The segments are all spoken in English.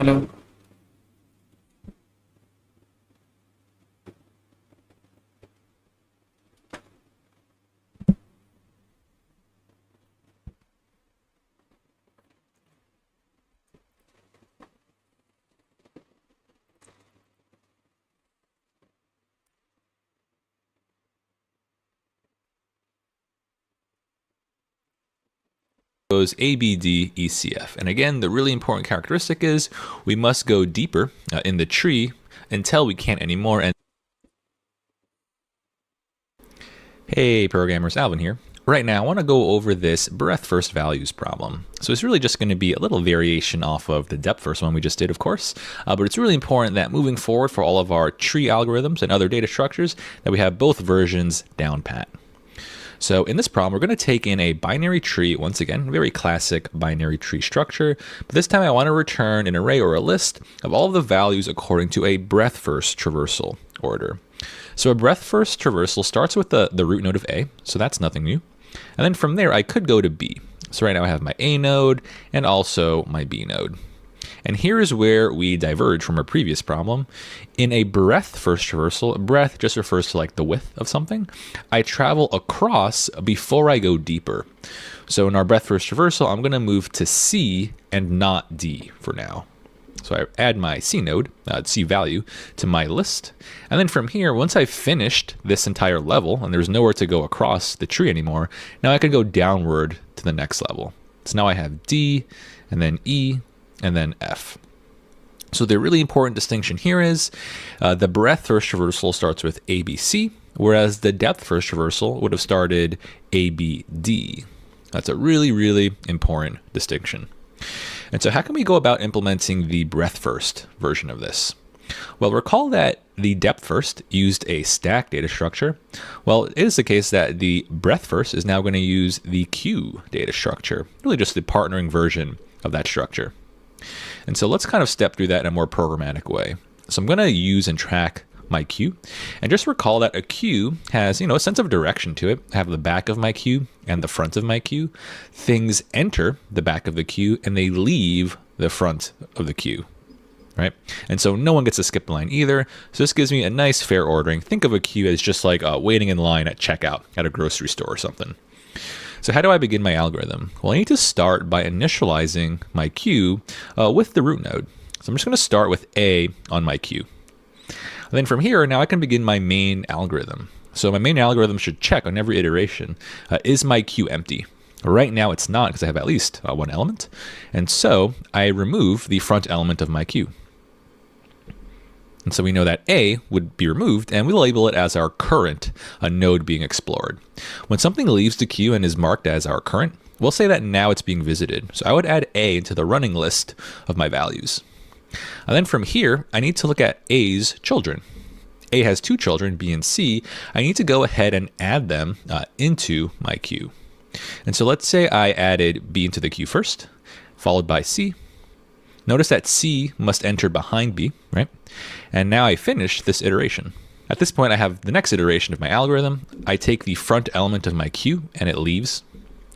Hello. Goes A, B, D, E, C, F. And again, the really important characteristic is we must go deeper in the tree until we can't anymore. And hey, programmers, Alvin here. Right now, I want to go over this breadth first values problem. So it's really just going to be a little variation off of the depth first one we just did, of course. But it's really important that moving forward for all of our tree algorithms and other data structures, that we have both versions down pat. So in this problem, we're going to take in a binary tree, once again, very classic binary tree structure. But this time I want to return an array or a list of all of the values according to a breadth first traversal order. So a breadth first traversal starts with the root node of A, so that's nothing new. And then from there, I could go to B. So right now I have my A node and also my B node. And here is where we diverge from our previous problem. In a breadth first traversal, breadth just refers to like the width of something. I travel across before I go deeper. So in our breadth first traversal, I'm going to move to C and not D for now. So I add my C node, C value, to my list. And then from here, once I've finished this entire level, and there's nowhere to go across the tree anymore, now I can go downward to the next level. So now I have D, and then E, and then F. So the really important distinction here is the breadth first traversal starts with ABC, whereas the depth first traversal would have started ABD. That's a really, really important distinction. And so how can we go about implementing the breadth first version of this? Well, recall that the depth first used a stack data structure. Well, it is the case that the breadth first is now going to use the queue data structure, really just the partnering version of that structure. And so let's kind of step through that in a more programmatic way. So I'm going to use and track my queue, and just recall that a queue has, a sense of direction to it. I have the back of my queue and the front of my queue. Things enter the back of the queue and they leave the front of the queue, right? And so no one gets to skip a line either. So this gives me a nice fair ordering. Think of a queue as just like waiting in line at checkout at a grocery store or something. So how do I begin my algorithm? Well, I need to start by initializing my queue with the root node. So I'm just going to start with A on my queue. And then from here, now I can begin my main algorithm. So my main algorithm should check on every iteration, is my queue empty? Right now it's not, because I have at least one element. And so I remove the front element of my queue. And so we know that A would be removed, and we'll label it as our current node being explored. When something leaves the queue and is marked as our current, we'll say that now it's being visited. So I would add A into the running list of my values. And then from here, I need to look at A's children. A has two children, B and C. I need to go ahead and add them into my queue. And so let's say I added B into the queue first, followed by C. Notice that C must enter behind B, right? And now I finish this iteration. At this point, I have the next iteration of my algorithm. I take the front element of my queue and it leaves,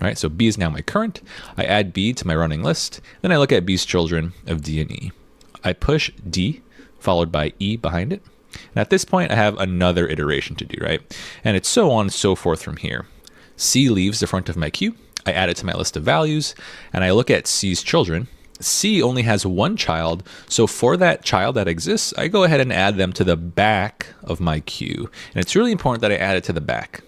right? So B is now my current. I add B to my running list. Then I look at B's children of D and E. I push D followed by E behind it. And at this point, I have another iteration to do, right? And it's so on and so forth from here. C leaves the front of my queue. I add it to my list of values and I look at C's children. C only has one child, so for that child that exists, I go ahead and add them to the back of my queue. And it's really important that I add it to the back.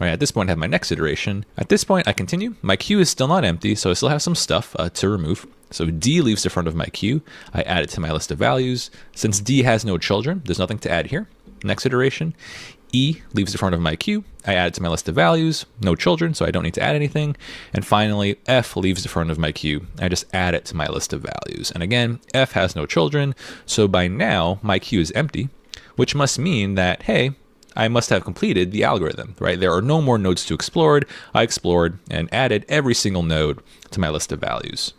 All right, at this point, I have my next iteration. At this point, I continue. My queue is still not empty, so I still have some stuff to remove. So D leaves the front of my queue. I add it to my list of values. Since D has no children, there's nothing to add here. Next iteration. E leaves the front of my queue. I add it to my list of values. No children, so I don't need to add anything. And finally, F leaves the front of my queue. I just add it to my list of values. And again, F has no children, so by now my queue is empty, which must mean that, hey, I must have completed the algorithm, right? There are no more nodes to explore. I explored and added every single node to my list of values.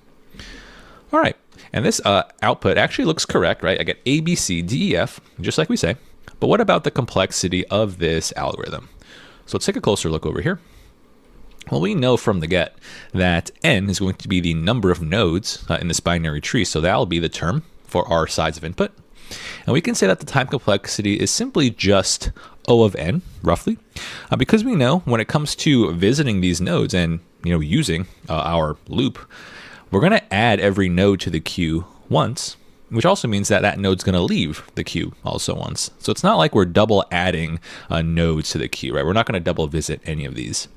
All right, and this output actually looks correct, right? I get A, B, C, D, E, F, just like we say. But what about the complexity of this algorithm? So let's take a closer look over here. Well, we know from the get that n is going to be the number of nodes in this binary tree, so that'll be the term for our size of input. And we can say that the time complexity is simply just O of n, roughly, because we know when it comes to visiting these nodes and using our loop, we're going to add every node to the queue once, which also means that that node's going to leave the queue also once. So it's not like we're double adding nodes to the queue, right? We're not going to double visit any of these.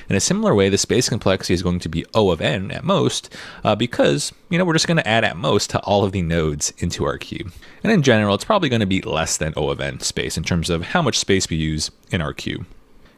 In a similar way, the space complexity is going to be O of n at most, because we're just going to add at most to all of the nodes into our queue. And in general, it's probably going to be less than O of n space in terms of how much space we use in our queue.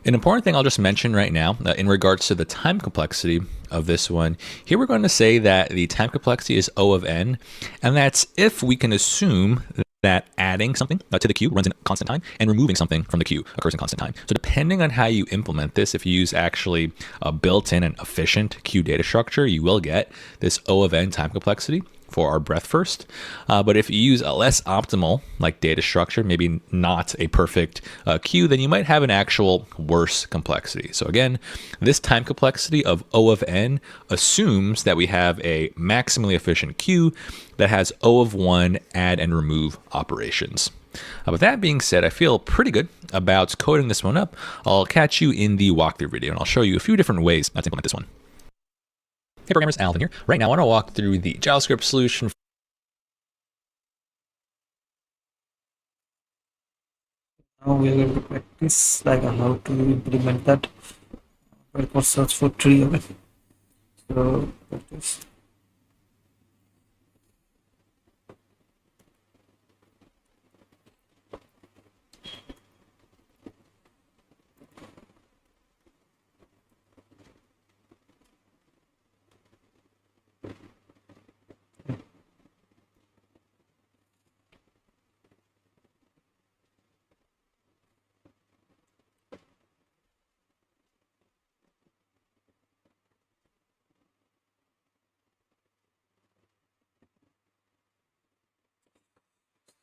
An important thing I'll just mention right now in regards to the time complexity of this one, here we're going to say that the time complexity is O of n, and that's if we can assume that adding something to the queue runs in constant time and removing something from the queue occurs in constant time. So depending on how you implement this, if you use actually a built-in and efficient queue data structure, you will get this O of n time complexity for our breadth first. But if you use a less optimal like data structure, maybe not a perfect queue, then you might have an actual worse complexity. So again, this time complexity of O of n assumes that we have a maximally efficient queue that has O of 1 add and remove operations. With that being said, I feel pretty good about coding this one up. I'll catch you in the walkthrough video, and I'll show you a few different ways to implement this one. Hey programmers, Alvin here. Right now I want to walk through the JavaScript solution. Now we are going to practice like how to implement that. We'll go search for tree of it. So practice.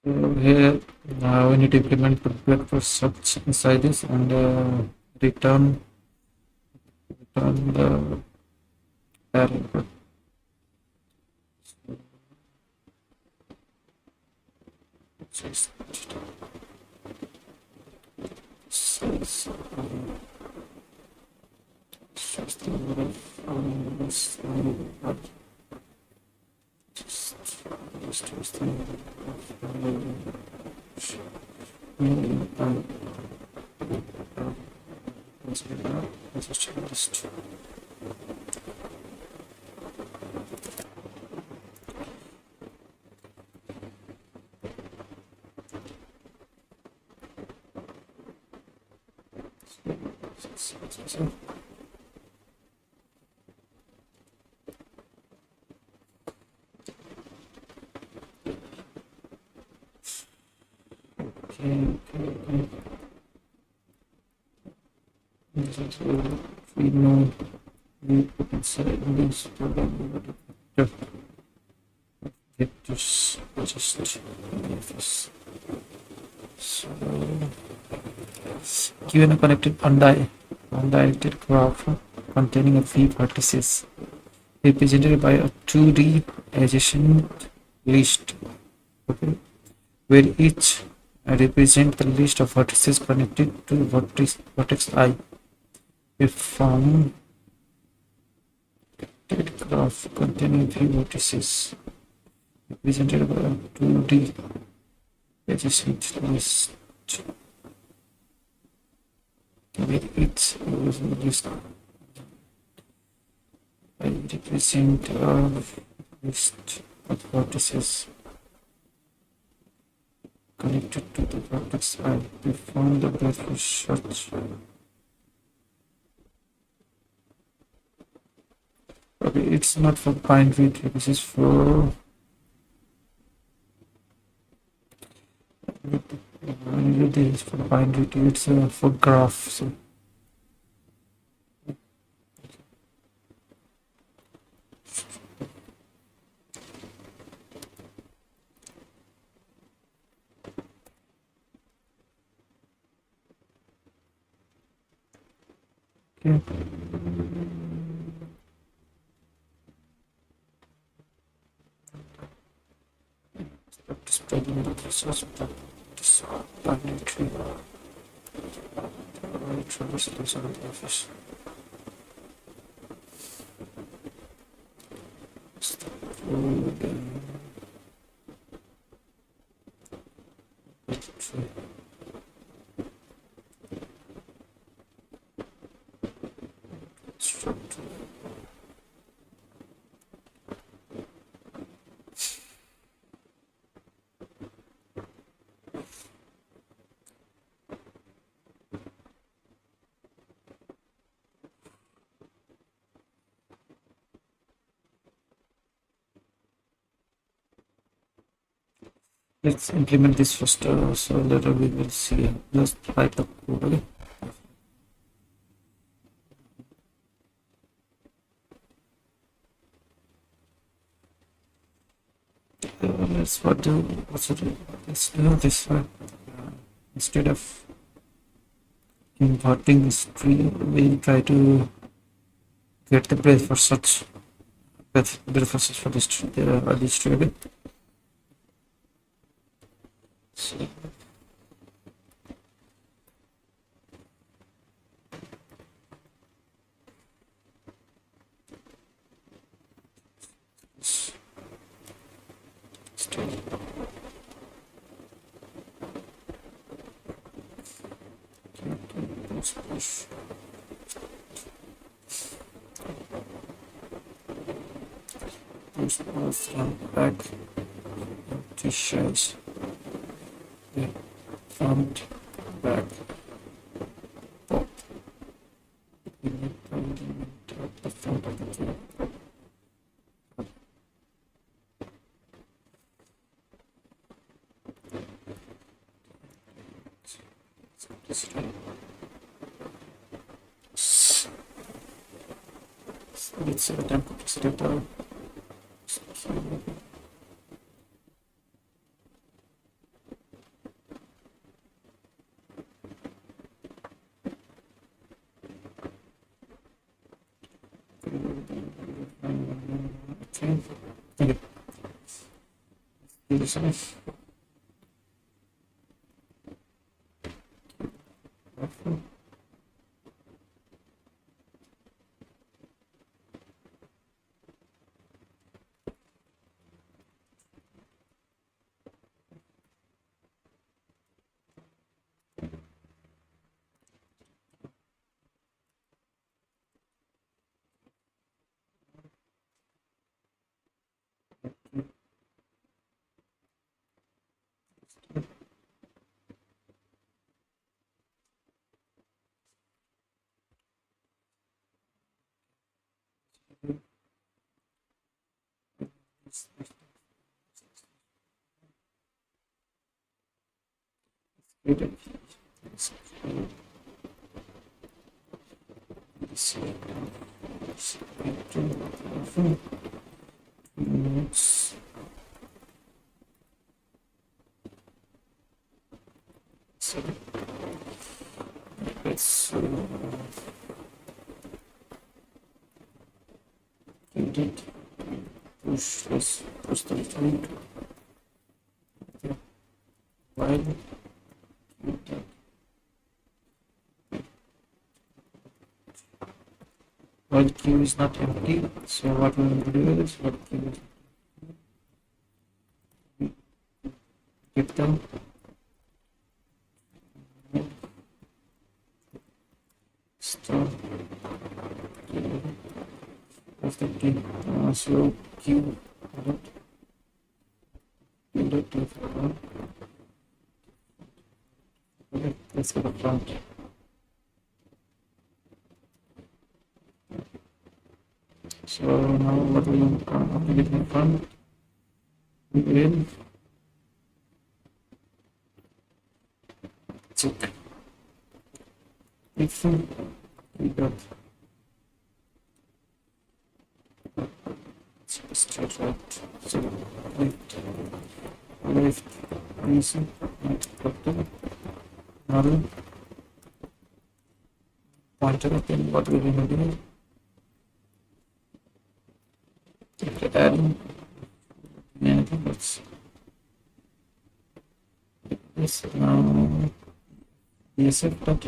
So here we need to implement prepare for search inside this and return the error. Okay. So we know we put inside this program. Get this just so given a connected undirected graph containing a few vertices represented by a 2D adjacent list, okay, where each represent the list of vertices connected to vertex I. We form a graph containing few vertices represented by a 2D adjacent list where each list I represent a list of vertices connected to the vertex I. We found the breadth search. Okay, it's not for binary tree, this is for this for binary tree, it's for graph. So okay. search this binary tree. Traverse this on the office. Let's implement this first, so later we will see. Let's write the code. Okay? Let's do this. Instead of importing this tree, we'll try to get the breadth for search. Breadth for search for this tree. This tree. Okay? So, back to shows the front back pop. We need to limit the front of the tree. Let's set a template to set it down. Okay. Do this one. Let's indeed push this, push the link. Okay. While queue is not empty, so what we will do is what queue is get them. Start of the key, so queue okay, let's go to front. So now what we will update in front, we will check if we got straight right, so left easy, right button, null, pointer, then what we will do, adding anything, let's bsf dot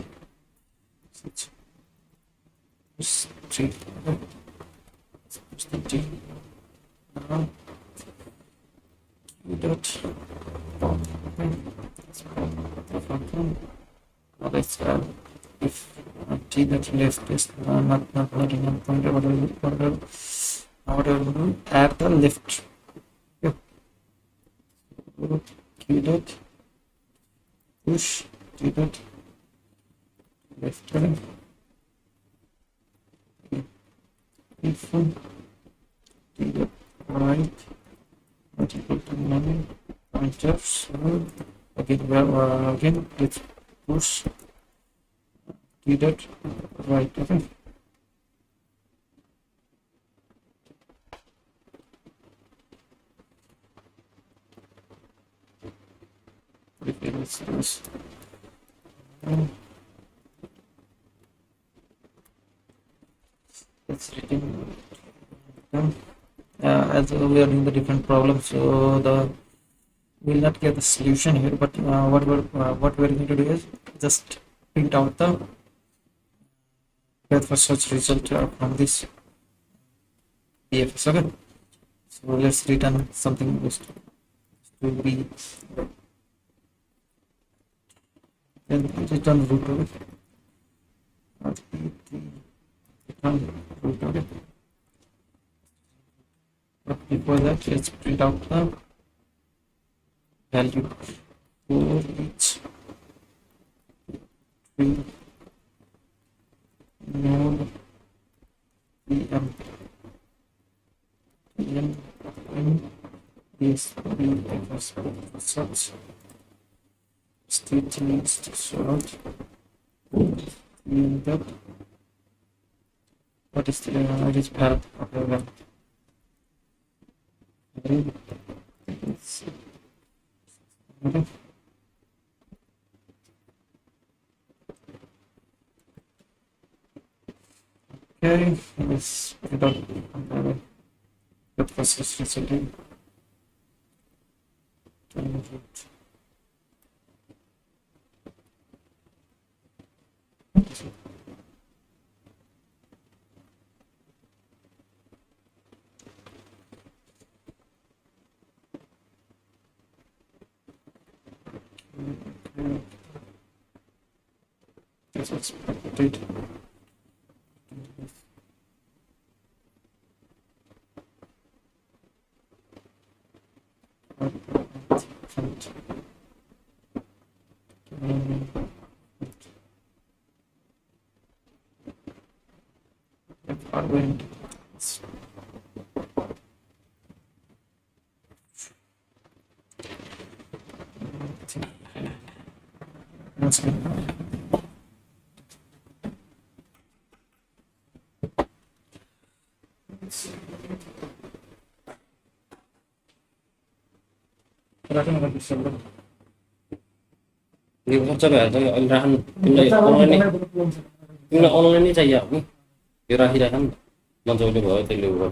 push 3. Push the 3. Now q dot pop. Now let's if t that left is not in pointer, whatever add the left. Yep. Q dot push t dot left. If t dot right not equal to none pointers. Again let's push t dot right. Okay. Okay, let's do this. Let's return. As we are doing the different problems, so we'll not get the solution here, but what we're going to do is just print out the path for search result from this BFS. Okay, so let's return something just to be then return root of it. Return root of it. But before that, let's print out the value for each tree node pm is BFS search state needs to sort that what is the it is path of the event. Okay, let's put it up the process result. Let's update. Lihat coba ya, arahan ini online ini saya nih, kira-kira kan mencoba bawa telepon.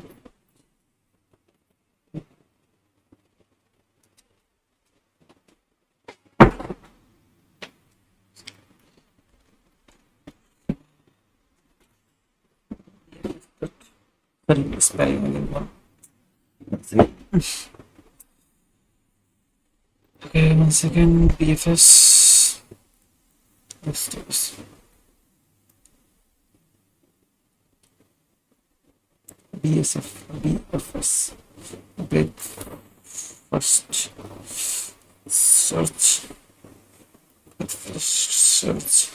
Sorry, spelling again one. Okay, 1 second. BFS. Let's do this. BFS. Update first. Search. Search.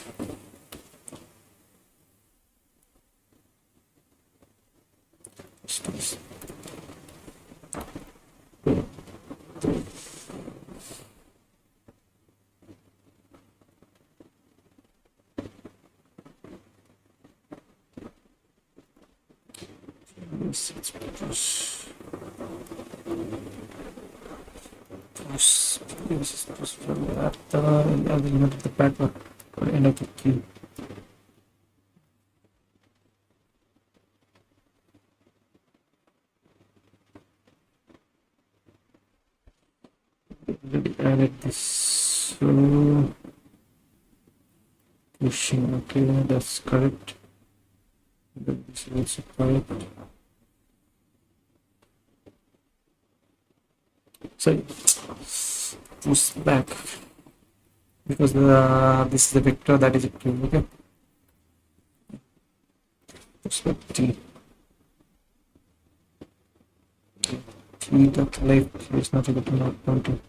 At the element of the pattern or end of the queue. Already added this, so pushing. Okay, that's correct. This is also correct. So push back because this is the vector that is active. Okay, push back t. T dot left is not equal to 0.2.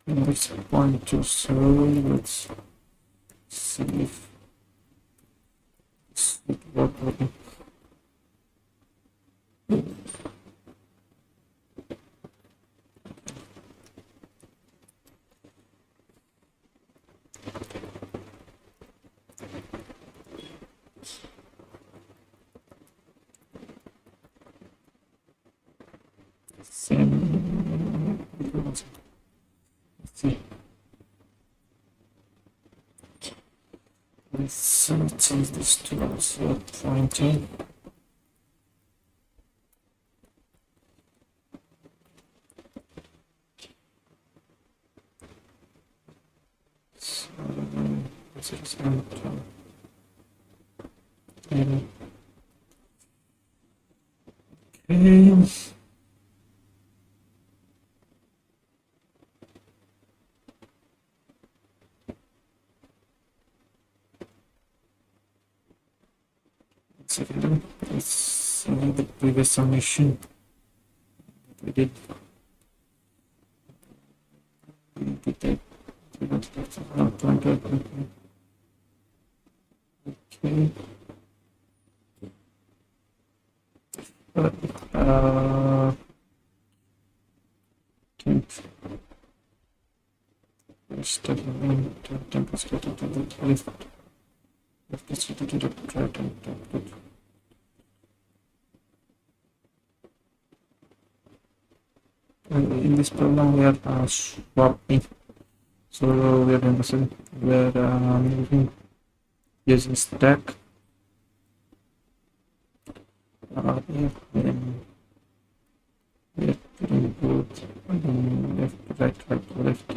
Let's point to, so let's see if it works. Same. Let's see. Let's change this to also pointing. So, this is okay. Second, let's see the previous submission we did. We did okay. In this problem we are swapping, so we are doing the same. We are using stack. Yeah, then we are putting both left, right, left.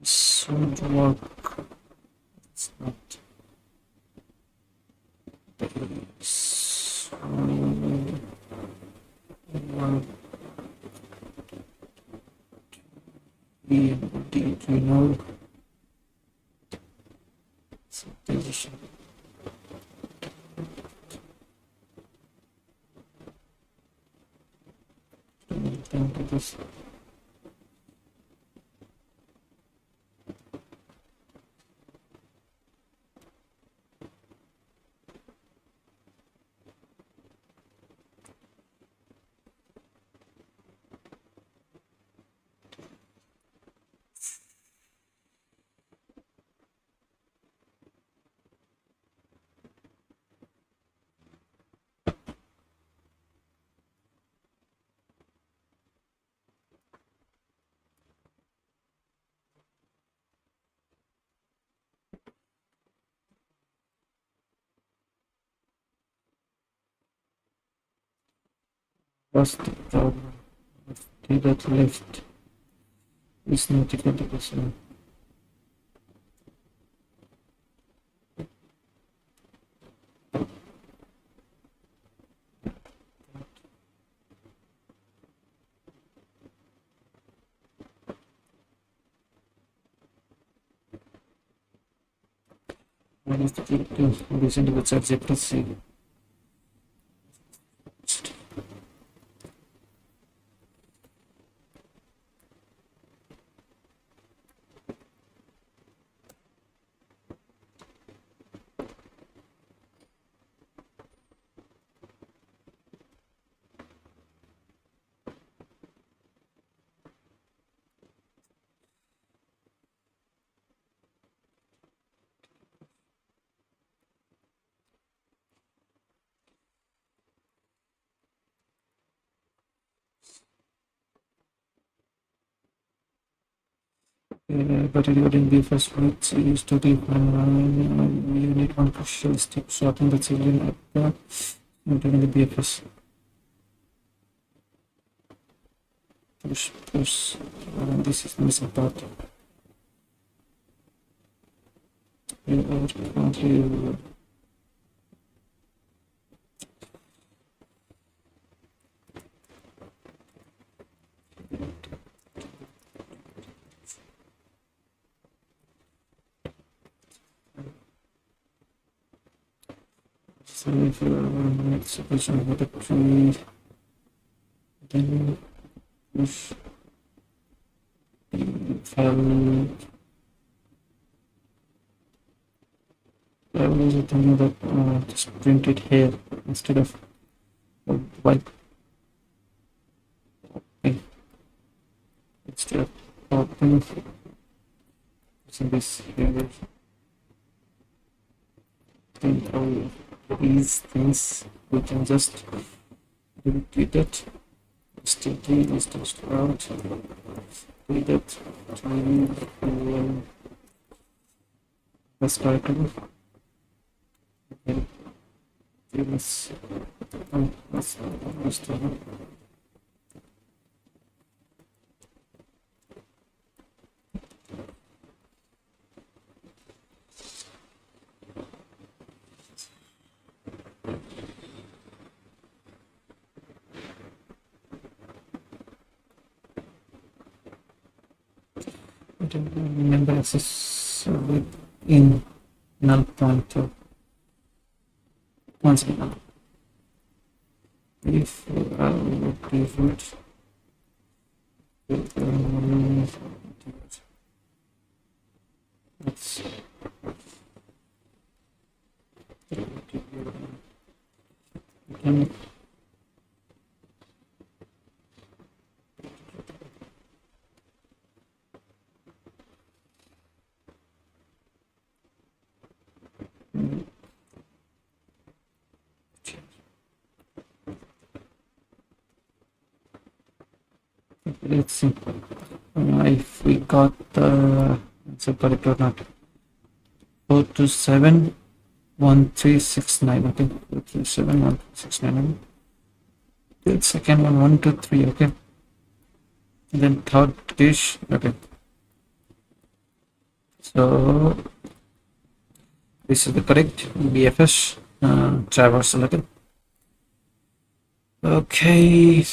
This should work. It's not. So, one, do you know position? Down to this. What's the problem? T dot left is not equal to the same. Minus the to listen to the subject to see. But it wouldn't be first root used to define you need one crucial step, so I think that's even up there. I'm doing the BFS. push, push. This is missing part. You are currently so if you make solution with a tree, then push the file. I was thinking that just print it here instead of wipe. Okay. Instead of copying this here. Think all these things we can just repeat it. STD is just out. Read it. Let's try to. Okay. Let's remember access in null pointer once again. If default let's again. Let's see if we got the answer correct or not. 4271369. Okay, 4271369. The second one 123. Okay, and then third dish. Okay, so this is the correct BFS traversal. Okay. Okay.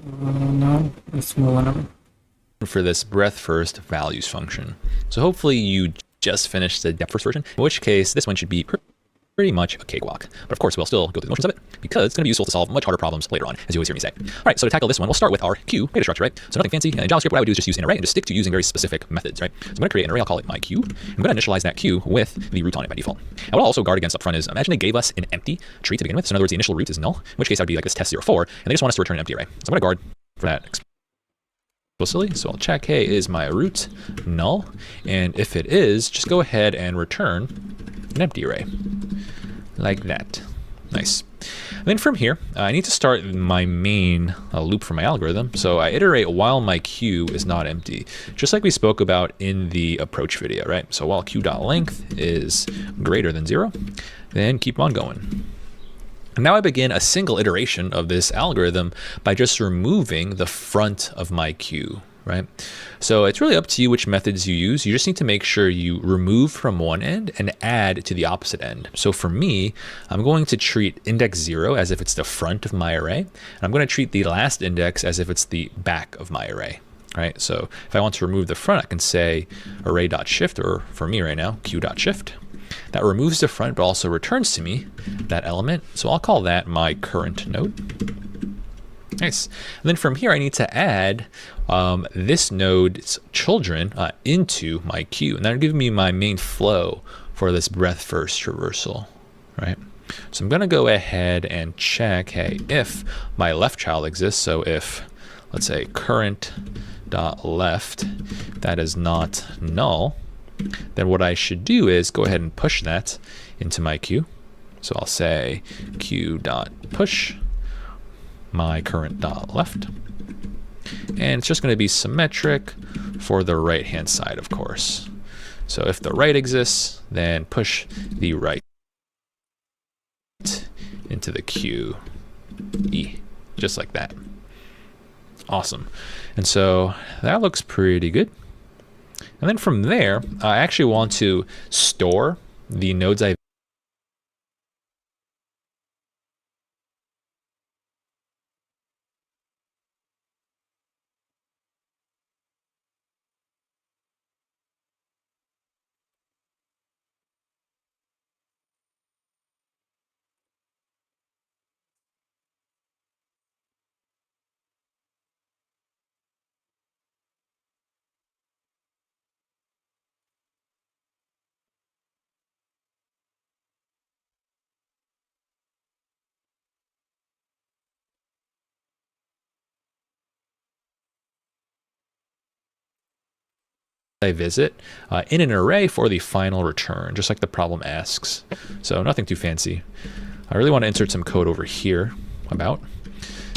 Now let's move on. For this breadth first values function. So hopefully you just finished the depth first version, in which case this one should be pretty much a cakewalk. But of course, we'll still go through the motions of it because it's going to be useful to solve much harder problems later on, as you always hear me say. All right, so to tackle this one, we'll start with our queue data structure, right? So nothing fancy. In JavaScript, what I would do is just use an array and just stick to using very specific methods, right? So I'm going to create an array. I'll call it my queue. I'm going to initialize that queue with the root on it by default. And what I'll also guard against up front is imagine they gave us an empty tree to begin with. So in other words, the initial root is null, in which case I would be like this test04, and they just want us to return an empty array. So I'm going to guard for that explicitly. So I'll check, hey, is my root null? And if it is, just go ahead and return an empty array. Like that. Nice. And then from here, I need to start my main loop for my algorithm. So I iterate while my queue is not empty, just like we spoke about in the approach video, right? So while queue.length is greater than 0, then keep on going. And now I begin a single iteration of this algorithm by just removing the front of my queue, right? So it's really up to you which methods you use. You just need to make sure you remove from one end and add to the opposite end. So for me, I'm going to treat index 0 as if it's the front of my array. And I'm going to treat the last index as if it's the back of my array, right? So if I want to remove the front, I can say array.shift, or for me right now, queue.shift. That removes the front, but also returns to me that element. So I'll call that my current node. Nice. And then from here, I need to add this node's children into my queue. And that'll give me my main flow for this breadth first traversal, right? So I'm going to go ahead and check, hey, if my left child exists. So if, let's say, current.left, that is not null, then what I should do is go ahead and push that into my queue. So I'll say queue.push my current.left. And it's just going to be symmetric for the right hand side, of course. So if the right exists, then push the right into the queue. E, just like that. Awesome. And so that looks pretty good. And then from there, I actually want to store the nodes I visit in an array for the final return, just like the problem asks. So nothing too fancy. I really want to insert some code over here about.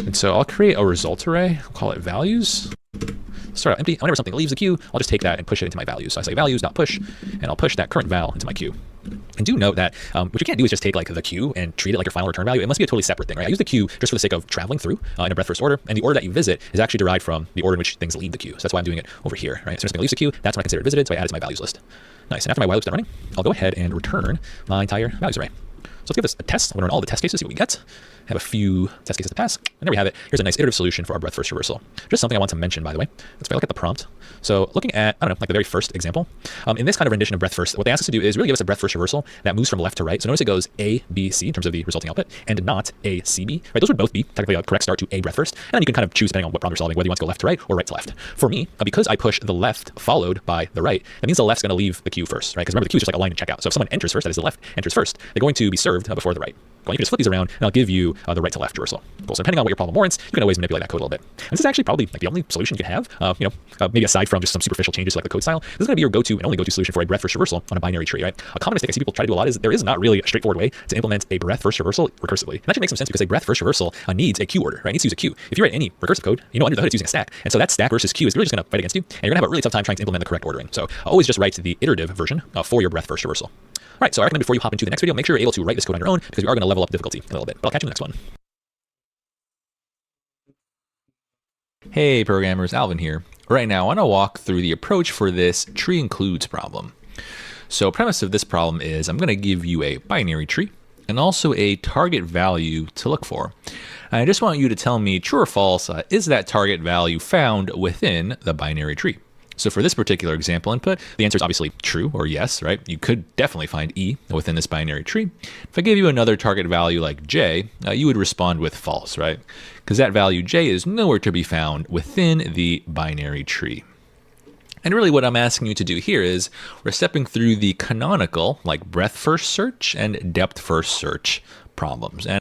And so I'll create a result array. I'll call it values. Start out empty. Whenever something leaves the queue, I'll just take that and push it into my values. So I say values.push, and I'll push that current val into my queue. And do note that what you can't do is just take like the queue and treat it like your final return value. It must be a totally separate thing, right? I use the queue just for the sake of traveling through in a breadth first order, and the order that you visit is actually derived from the order in which things leave the queue. So that's why I'm doing it over here, right? As soon as something leaves the queue, that's when I consider it visited, so I add it to my values list. Nice. And after my while loop's done running, I'll go ahead and return my entire values array. So let's give this a test. I'm going to run all the test cases, see what we get. Have a few test cases to pass. And there we have it. Here's a nice iterative solution for our breadth first reversal. Just something I want to mention, by the way. Let's look at the prompt. So looking at, I don't know, like the very first example, in this kind of rendition of breadth first, what they ask us to do is really give us a breadth first reversal that moves from left to right. So notice it goes A, B, C in terms of the resulting output, and not A, C, B. Right? Those would both be technically a correct start to A breadth first. And then you can kind of choose, depending on what problem you're solving, whether you want to go left to right or right to left. For me, because I push the left followed by the right, that means the left's going to leave the queue first, right? Because remember, the queue is just like a line and checkout. So if someone enters first, that is the left enters first, they're going to be served before the right. Well, you can just flip these around, and I'll give you the right to left reversal. Cool. So depending on what your problem warrants, you can always manipulate that code a little bit. And this is actually probably like the only solution you can have, maybe aside from just some superficial changes like the code style. This is going to be your go-to and only go-to solution for a breadth first reversal on a binary tree, right? A common mistake I see people try to do a lot is there is not really a straightforward way to implement a breadth first reversal recursively. And that actually makes some sense because a breadth first reversal needs a queue order, right? It needs to use a queue. If you write any recursive code, under the hood it's using a stack. And so that stack versus queue is really just going to fight against you, and you're going to have a really tough time trying to implement the correct ordering. So always just write the iterative version for your breadth first reversal. All right, so I recommend before you hop into the next video, make sure you're able to write this code on your own because we are going to level up difficulty a little bit. But I'll catch you in the next one. Hey programmers, Alvin here. Right now I want to walk through the approach for this tree includes problem. So premise of this problem is I'm going to give you a binary tree and also a target value to look for. And I just want you to tell me true or false, is that target value found within the binary tree? So for this particular example input, the answer is obviously true or yes, right? You could definitely find E within this binary tree. If I gave you another target value like J, you would respond with false, right? Because that value J is nowhere to be found within the binary tree. And really what I'm asking you to do here is we're stepping through the canonical, like breadth first search and depth first search problems. And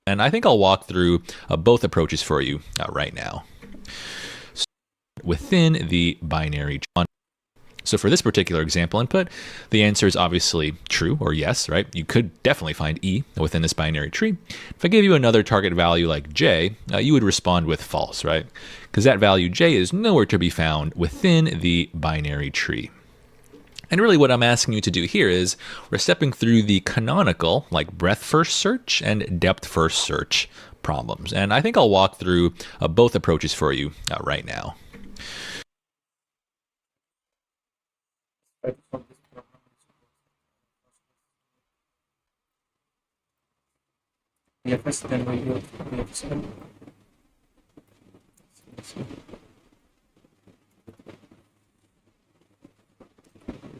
And I think I'll walk through both approaches for you right now. So within the binary tree. So for this particular example input, the answer is obviously true or yes, right? You could definitely find E within this binary tree. If I gave you another target value like J, you would respond with false, right? Because that value J is nowhere to be found within the binary tree. And really what I'm asking you to do here is we're stepping through the canonical, like breadth first search and depth first search problems. And I think I'll walk through both approaches for you right now. Yeah, first then we go to the episode.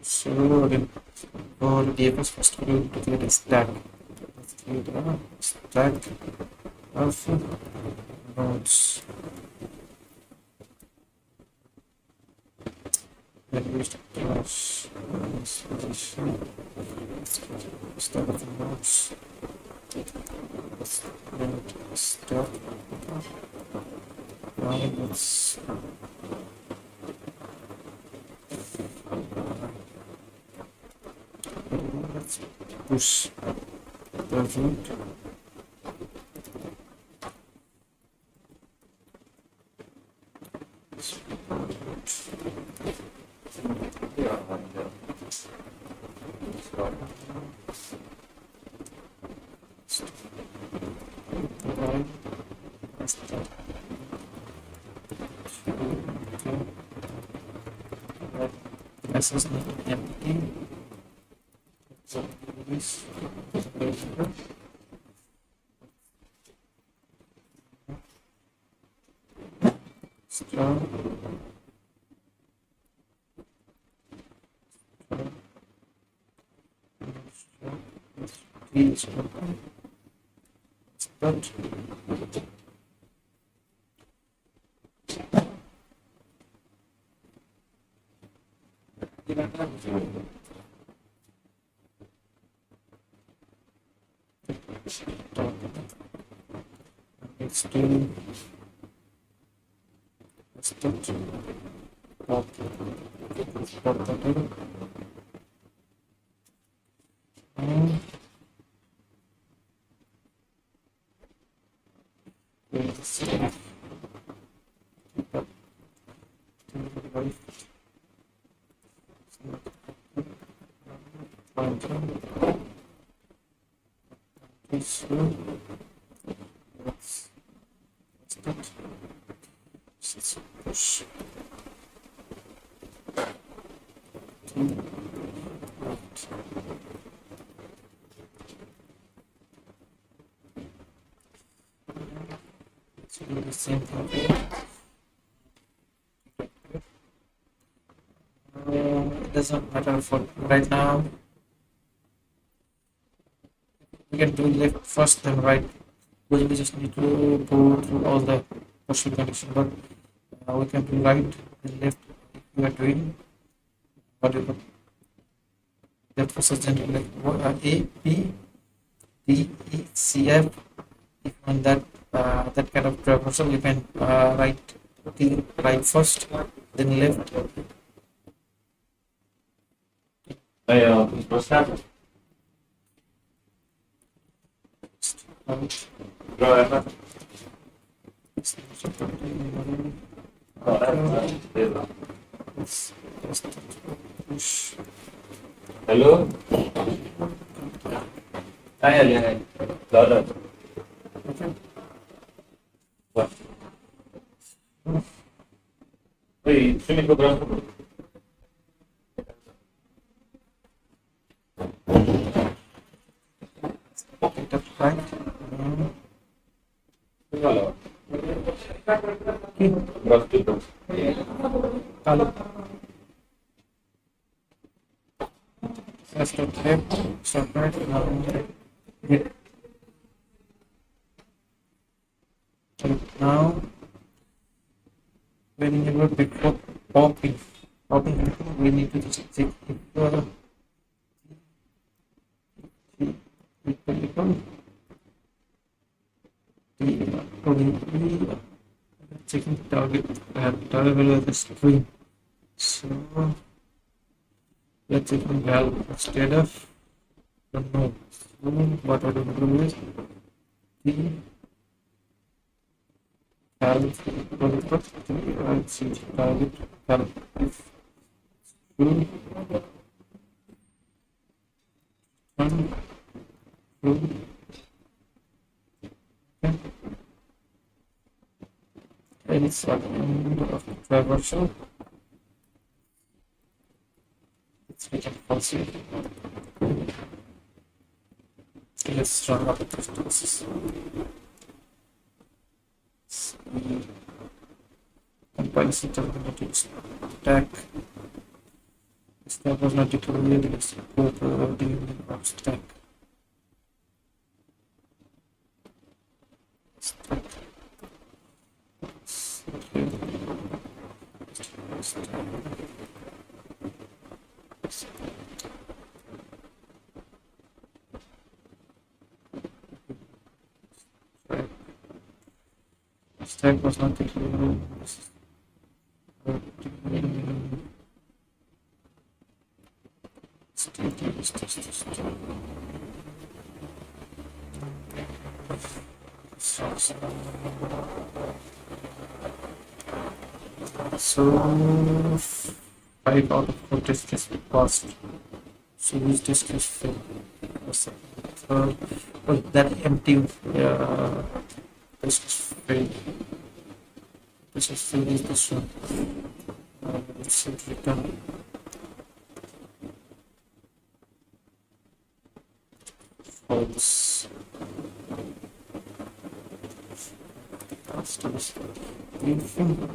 So again, for the DFS first we need to create a stack. Let's create a stack of nodes. Then we start class this position. Stack of nodes. Let's create a stack. Now let's push the root. This is not empty. So this strong. It's doing start push let's do the same thing here. It doesn't matter for right now. We can do left first then right. We just need to go through all the possible conditions, but we can do right and left if we are doing whatever. Left first is generally like A, B, D, E, C, F. If on that that kind of traversal, you can write right first, then left, What's that? Out. Go ahead. Let's just push. Hello? Hi. Louder. Okay. What? Hey, finish the program. Get up right. Hello. Okay. Brush the brush. Follow. Just a left, separate, now get. Now, whenever before popping, we need to just check if checking target value of the string. So let's check value instead of no. So what I do is the value I'll see target value if true one true. Okay. And it's at the end of the traversal. Let's make it false. Let's run up the process. Compile system stack. Stack was not declared. Let's go to the union of stack. Stack. Stack was not declared. So 5 out of 4 test cases passed. So which test case failed? So that empty test case failed. This is failed is this one. Let's hit return. False. Customers. Different.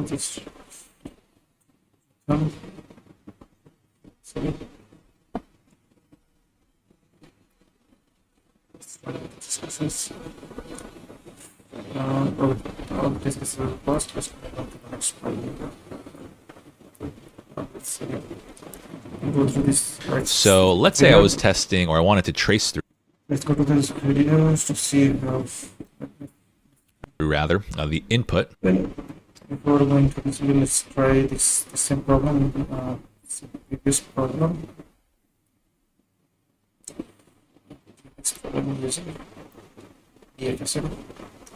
Just sorry. Discussions. All discussions are passed. Let's go to the next problem. Let's see. Go through this. Right. So let's say I was testing, or I wanted to trace through Let's go to this videos to see how. rather the input. Well, before going to this video, let's try this the same problem. Previous problem. This problem using DFSM.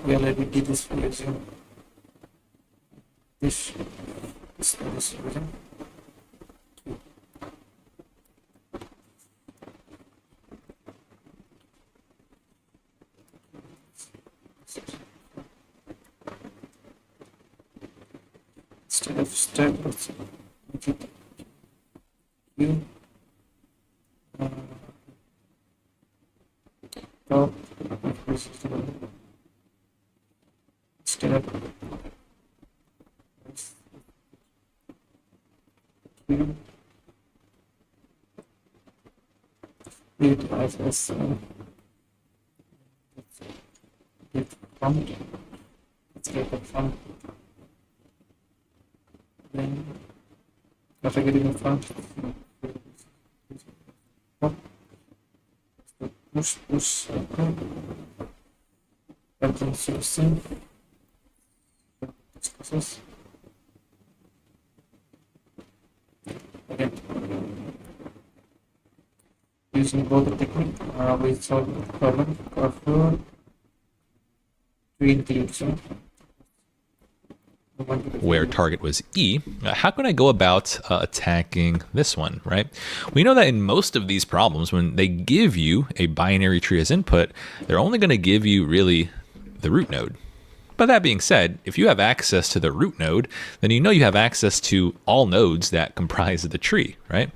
We already did this using this using. Instead of step, let's make it Q. Top. Instead of Q. It as get prompt. Let's get the prompt. Then category in front. Push. Okay. Everything sourcing. Discusses. using both the technique, we solve the problem of tree include. So where target was E, how can I go about attacking this one, right? We know that in most of these problems, when they give you a binary tree as input, they're only going to give you really the root node. But that being said, if you have access to the root node, then you know you have access to all nodes that comprise the tree, right?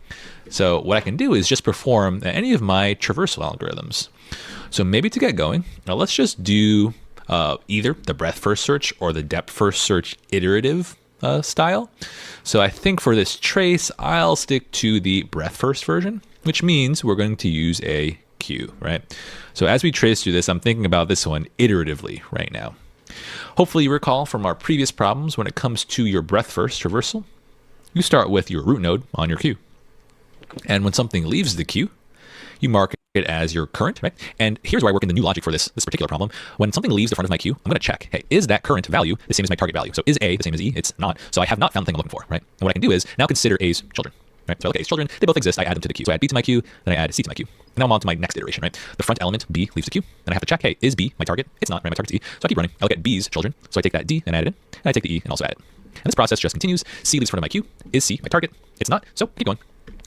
So what I can do is just perform any of my traversal algorithms. So maybe to get going, now let's just do either the breadth first search or the depth first search iterative style. So I think for this trace, I'll stick to the breadth first version, which means we're going to use a queue, right? So as we trace through this, I'm thinking about this one iteratively right now. Hopefully you recall from our previous problems, when it comes to your breadth first traversal, you start with your root node on your queue. And when something leaves the queue, you mark it as your current, right? And here's where I work in the new logic for this particular problem. When something leaves the front of my queue, I'm going to check, hey, is that current value the same as my target value? So is A the same as E? It's not. So I have not found the thing I'm looking for, right? And what I can do is now consider A's children, right? So I look at A's children, they both exist, I add them to the queue. So I add B to my queue, then I add C to my queue. And now I'm on to my next iteration, right? The front element, B, leaves the queue. Then I have to check, hey, is B my target? It's not, right? My target's E. So I keep running. I look at B's children. So I take that D and add it in. And I take the E and also add it. And this process just continues. C leaves front of my queue. Is C my target? It's not. So keep going.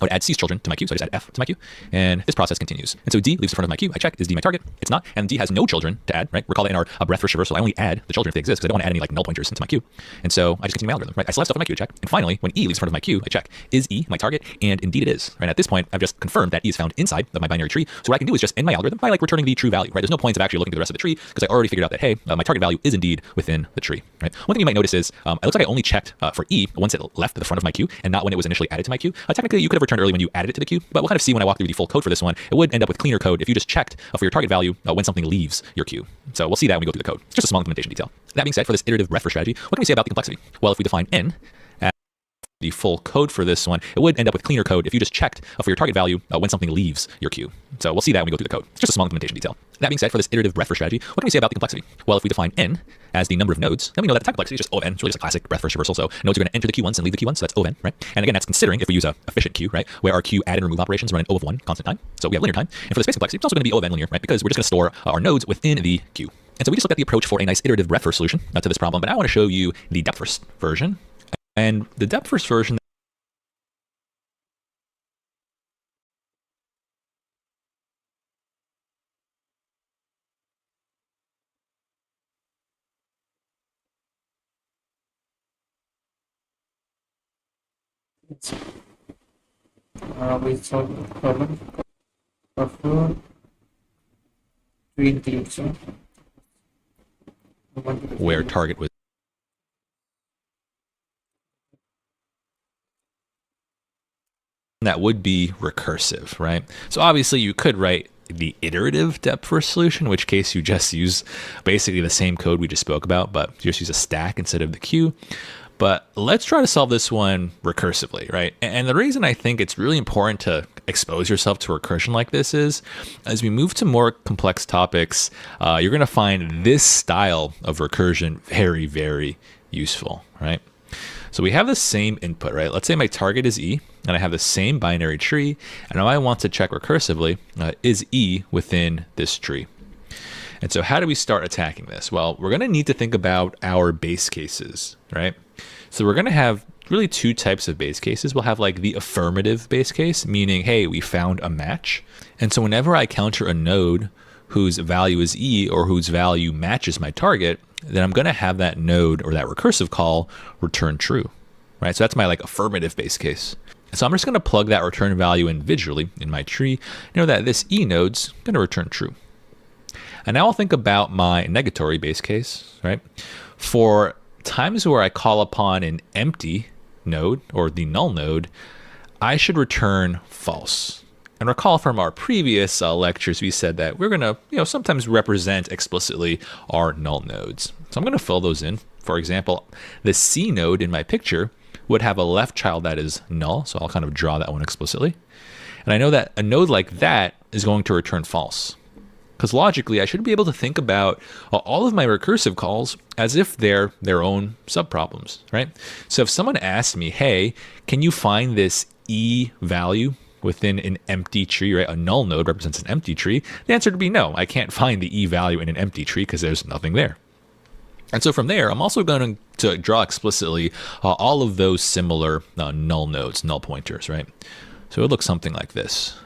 I would add C's children to my queue, so I just add F to my queue, and this process continues. And so D leaves the front of my queue. I check, is D my target? It's not, and D has no children to add, right? Recall that in our breadth first traversal, I only add the children if they exist, because I don't want to add any like null pointers into my queue. And so I just continue my algorithm, right? I still have stuff in my queue to check. And finally, when E leaves the front of my queue, I check, is E my target? And indeed it is, right? At this point, I've just confirmed that E is found inside of my binary tree. So what I can do is just end my algorithm by like returning the true value, right? There's no point of actually looking through the rest of the tree, because I already figured out that, hey, my target value is indeed within the tree, right? One thing you might notice is, it looks like I only checked for E once it left the front of my queue, and not when it was initially added to my queue. Technically, you could have returned early when you added it to the queue, but we'll kind of see when I walk through the full code for this one. It would end up with cleaner code if you just checked for your target value when something leaves your queue. So we'll see that when we go through the code. It's just a small implementation detail. That being said, for this iterative breadth first strategy, what can we say about the complexity? Well, if we define N as the full code for this one, it would end up with cleaner code if you just checked for your target value when something leaves your queue. So we'll see that when we go through the code. It's just a small implementation detail. That being said, for this iterative breadth first strategy, what can we say about the complexity? Well, if we define N as the number of nodes, then we know that the type complexity is just O of N. It's really just a classic breadth first traversal. So nodes are going to enter the queue once and leave the queue once. So that's O of N, right? And again, that's considering if we use a efficient queue, right? Where our queue add and remove operations run in O of 1 constant time. So we have linear time. And for the space complexity, it's also going to be O of N linear, right? Because we're just going to store our nodes within the queue. And so we just looked at the approach for a nice iterative breadth first solution to this problem, but now I want to show you the depth first version. And the depth first version we solve the problem of tree include. So where target was that would be recursive, right? So obviously you could write the iterative depth first solution, in which case you just use basically the same code we just spoke about, but you just use a stack instead of the queue. But let's try to solve this one recursively, right? And the reason I think it's really important to expose yourself to recursion like this is, as we move to more complex topics, you're going to find this style of recursion very, very useful, right? So we have the same input, right? Let's say my target is E, and I have the same binary tree, and now I want to check recursively, is E within this tree? And so how do we start attacking this? Well, we're going to need to think about our base cases, right? So we're going to have really two types of base cases. We'll have like the affirmative base case, meaning, hey, we found a match. And so whenever I counter a node whose value is E or whose value matches my target, then I'm going to have that node or that recursive call return true, right? So that's my like affirmative base case. So I'm just going to plug that return value individually in my tree. You know that this E node's going to return true. And now I'll think about my negatory base case, right? For times where I call upon an empty node or the null node, I should return false. And recall from our previous lectures, we said that we're going to, sometimes represent explicitly our null nodes. So I'm going to fill those in. For example, the C node in my picture would have a left child that is null. So I'll kind of draw that one explicitly. And I know that a node like that is going to return false. Because logically, I should be able to think about all of my recursive calls as if they're their own subproblems, right? So if someone asks me, hey, can you find this E value within an empty tree, right? A null node represents an empty tree. The answer would be no. I can't find the E value in an empty tree because there's nothing there. And so from there, I'm also going to draw explicitly all of those similar null nodes, null pointers, right? So it would look something like this.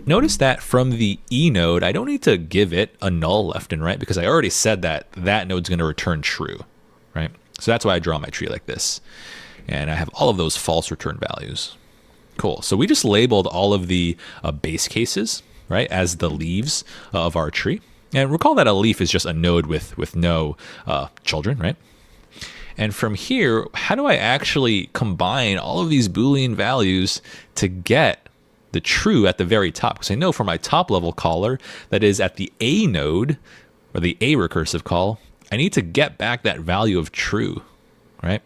Notice that from the E node, I don't need to give it a null left and right because I already said that that node's going to return true, right? So that's why I draw my tree like this. And I have all of those false return values. Cool. So we just labeled all of the base cases, right, as the leaves of our tree. And recall that a leaf is just a node with no children, right? And from here, how do I actually combine all of these Boolean values to get the true at the very top? Because I know for my top level caller, that is at the A node, or the A recursive call, I need to get back that value of true, right?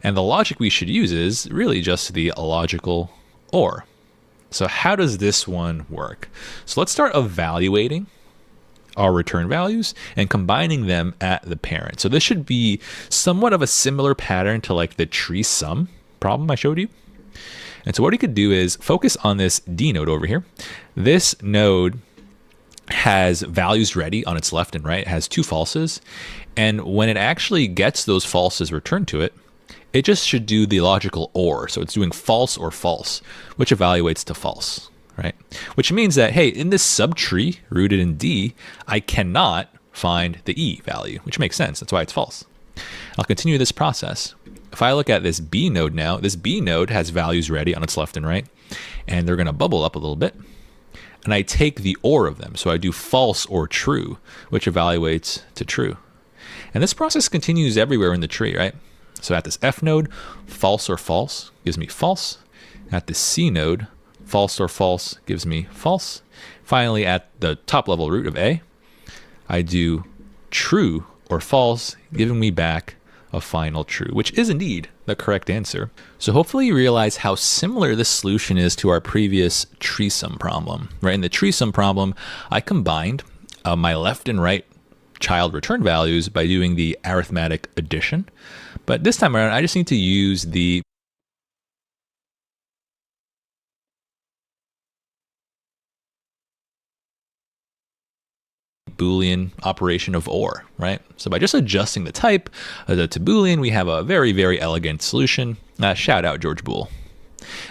And the logic we should use is really just the logical OR. So how does this one work? So let's start evaluating our return values and combining them at the parent. So this should be somewhat of a similar pattern to like the tree sum problem I showed you. And so what we could do is focus on this D node over here. This node has values ready on its left and right. It has two falses. And when it actually gets those falses returned to it, it just should do the logical OR. So it's doing false or false, which evaluates to false, right? Which means that, hey, in this subtree rooted in D, I cannot find the E value, which makes sense. That's why it's false. I'll continue this process. If I look at this B node now, this B node has values ready on its left and right, and they're going to bubble up a little bit. And I take the OR of them. So I do false or true, which evaluates to true. And this process continues everywhere in the tree, right? So at this F node, false or false gives me false. At the C node, false or false gives me false. Finally, at the top level root of A, I do true or false, giving me back a final true, which is indeed the correct answer. So hopefully you realize how similar this solution is to our previous tree sum problem, right? In the tree sum problem, I combined my left and right child return values by doing the arithmetic addition. But this time around, I just need to use the Boolean operation of OR, right? So by just adjusting the type to Boolean, we have a very, very elegant solution. Shout out George Boole.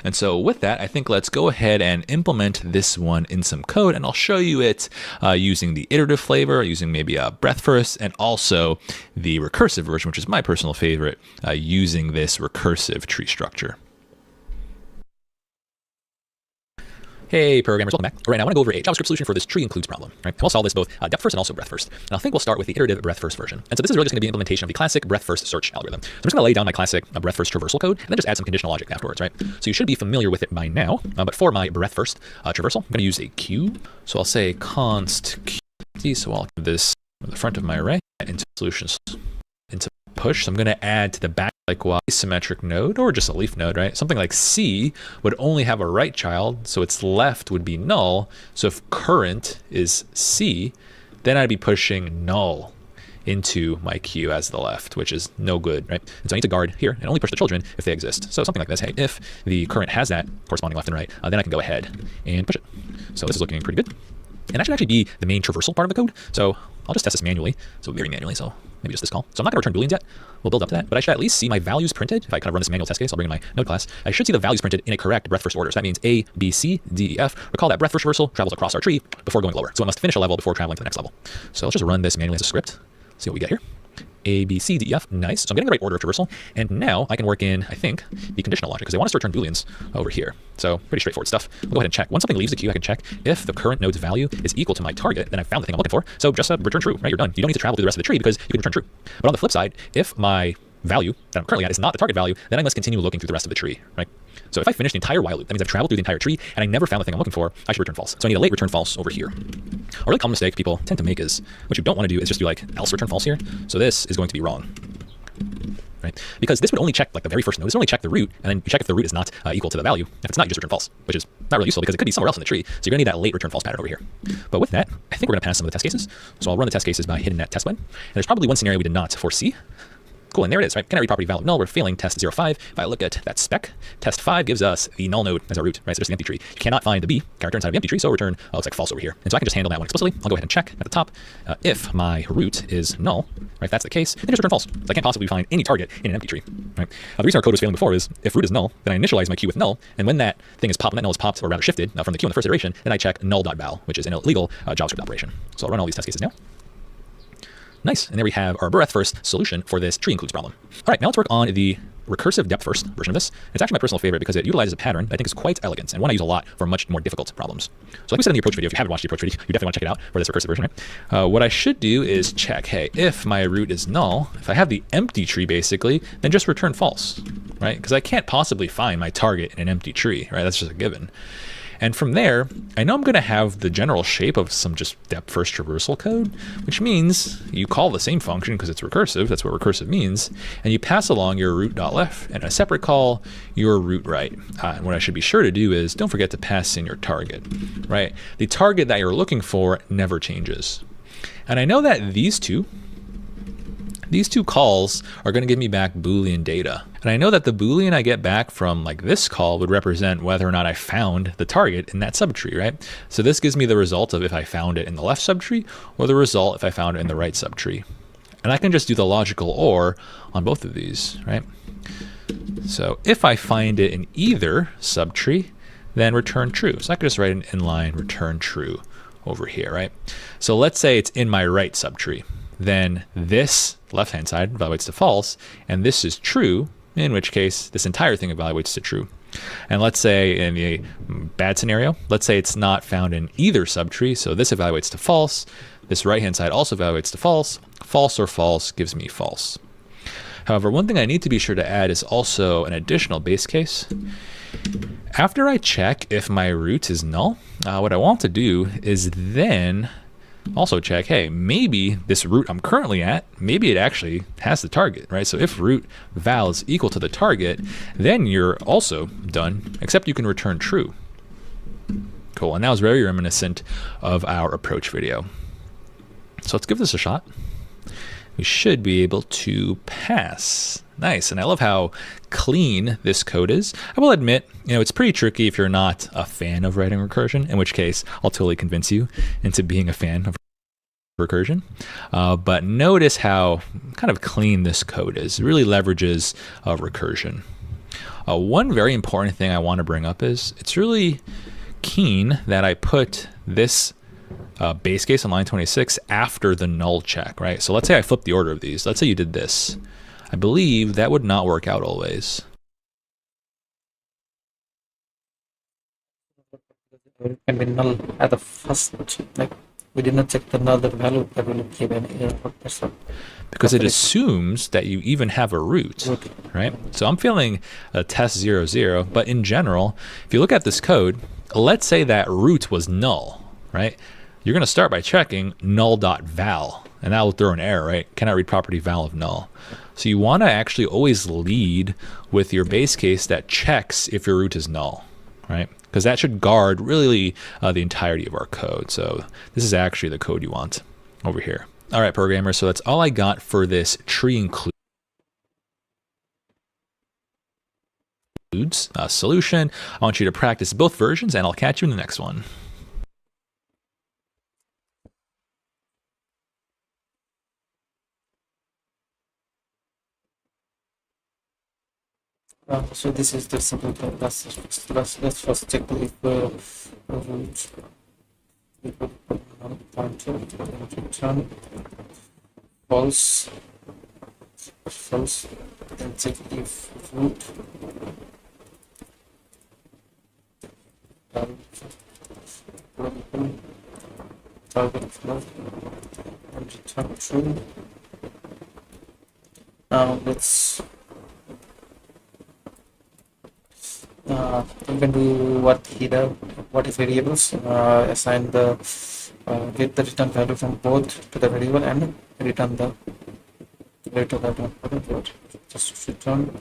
And so with that, I think let's go ahead and implement this one in some code, and I'll show you it using the iterative flavor, using maybe a breadth first, and also the recursive version, which is my personal favorite, using this recursive tree structure. Hey programmers, welcome back. All right, now I want to go over a JavaScript solution for this tree includes problem, right? And we'll solve this both depth first and also breadth first. And I think we'll start with the iterative breadth first version. And so this is really just going to be an implementation of the classic breadth first search algorithm. So I'm just going to lay down my classic breadth first traversal code and then just add some conditional logic afterwards, right? So you should be familiar with it by now. But for my breadth first traversal, I'm going to use a queue. So I'll say const queue. So I'll give this at the front of my array into solutions into push. So I'm going to add to the back likewise symmetric node or just a leaf node, right? Something like C would only have a right child, so its left would be null. So if current is C, then I'd be pushing null into my queue as the left, which is no good, right? And so I need to guard here and only push the children if they exist. So something like this, hey, if the current has that corresponding left and right, then I can go ahead and push it. So this is looking pretty good. And that should actually be the main traversal part of the code. So I'll just test this manually. So very manually, so maybe just this call. So I'm not going to return booleans yet. We'll build up to that, but I should at least see my values printed. If I kind of run this manual test case, I'll bring in my node class. I should see the values printed in a correct breadth first order. So that means A, B, C, D, E, F. Recall that breadth first traversal travels across our tree before going lower. So it must finish a level before traveling to the next level. So let's just run this manually as a script. See what we get here. A, B, C, D, E, F. Nice. So I'm getting the right order of traversal. And now I can work in, I think, the conditional logic because they want us to return booleans over here. So pretty straightforward stuff. We'll go ahead and check. Once something leaves the queue, I can check if the current node's value is equal to my target, then I've found the thing I'm looking for. So just return true, right? You're done. You don't need to travel through the rest of the tree because you can return true. But on the flip side, if my value that I'm currently at is not the target value, then I must continue looking through the rest of the tree, right? So if I finish the entire while loop, that means I've traveled through the entire tree and I never found the thing I'm looking for, I should return false. So I need a late return false over here. A really common mistake people tend to make is, what you don't want to do is just do like else return false here. So this is going to be wrong, right? Because this would only check like the very first node. This would only check the root, and then you check if the root is not equal to the value. If it's not, you just return false, which is not really useful because it could be somewhere else in the tree. So you're gonna need that late return false pattern over here. But with that, I think we're gonna pass some of the test cases. So I'll run the test cases by hitting that test button. And there's probably one scenario we did not foresee. Cool, and there it is, right? Can I read property val of null? We're failing test 05. If I look at that spec, test 5 gives us the null node as our root, right? So just an empty tree. You cannot find the B character inside of the empty tree, so return, looks like false over here. And so I can just handle that one explicitly. I'll go ahead and check at the top. If my root is null, right? If that's the case, then just return false. So I can't possibly find any target in an empty tree, right? The reason our code was failing before is if root is null, then I initialize my queue with null, and when that thing is popped, when that null is popped, or rather shifted from the queue in the first iteration, then I check null.val, which is an illegal JavaScript operation. So I'll run all these test cases now. Nice, and there we have our breadth first solution for this tree includes problem. All right, now let's work on the recursive depth first version of this. It's actually my personal favorite because it utilizes a pattern that I think is quite elegant and one I use a lot for much more difficult problems. So like we said in the approach video, if you haven't watched the approach video, you definitely want to check it out for this recursive version, right? What I should do is check, hey, if my root is null, if I have the empty tree basically, then just return false, right? Because I can't possibly find my target in an empty tree, right? That's just a given. And from there, I know I'm going to have the general shape of some just depth first traversal code, which means you call the same function because it's recursive. That's what recursive means. And you pass along your root.left and a separate call your root right. And what I should be sure to do is don't forget to pass in your target, right? The target that you're looking for never changes. And I know that these two calls are going to give me back Boolean data. And I know that the Boolean I get back from like this call would represent whether or not I found the target in that subtree, right? So this gives me the result of if I found it in the left subtree or the result if I found it in the right subtree. And I can just do the logical OR on both of these, right? So if I find it in either subtree, then return true. So I could just write an inline return true over here, right? So let's say it's in my right subtree. Then this left-hand side evaluates to false, and this is true, in which case this entire thing evaluates to true. And let's say in a bad scenario, let's say it's not found in either subtree, so this evaluates to false, this right-hand side also evaluates to false, false or false gives me false. However, one thing I need to be sure to add is also an additional base case. After I check if my root is null, what I want to do is then also check, hey, maybe this root I'm currently at, maybe it actually has the target, right? So if root val is equal to the target, then you're also done, except you can return true. Cool, and that was very reminiscent of our approach video. So let's give this a shot. We should be able to pass. Nice, and I love how clean this code is. I will admit, it's pretty tricky if you're not a fan of writing recursion, in which case I'll totally convince you into being a fan of recursion. But notice how kind of clean this code is. It really leverages recursion. One very important thing I want to bring up is it's really keen that I put this base case on line 26 after the null check, right? So let's say I flip the order of these. Let's say you did this. I believe that would not work out always. It can be null at the first, like we did not check the null, the value that will give an error. Because it assumes that you even have a root, right? So I'm feeling a test 0, but in general, if you look at this code, let's say that root was null, right? You're going to start by checking null.val, and that will throw an error, right? Cannot read property val of null. So you want to actually always lead with your base case that checks if your root is null, right? Because that should guard really the entirety of our code. So this is actually the code you want over here. All right, programmers, so that's all I got for this tree includes solution. I want you to practice both versions, and I'll catch you in the next one. So this is the simple thing. Let's first check if root pointer return false, then check if root target flow and return true. Now let's you can do what if variables, assign the get the return value from both to the variable and return the later value. Just return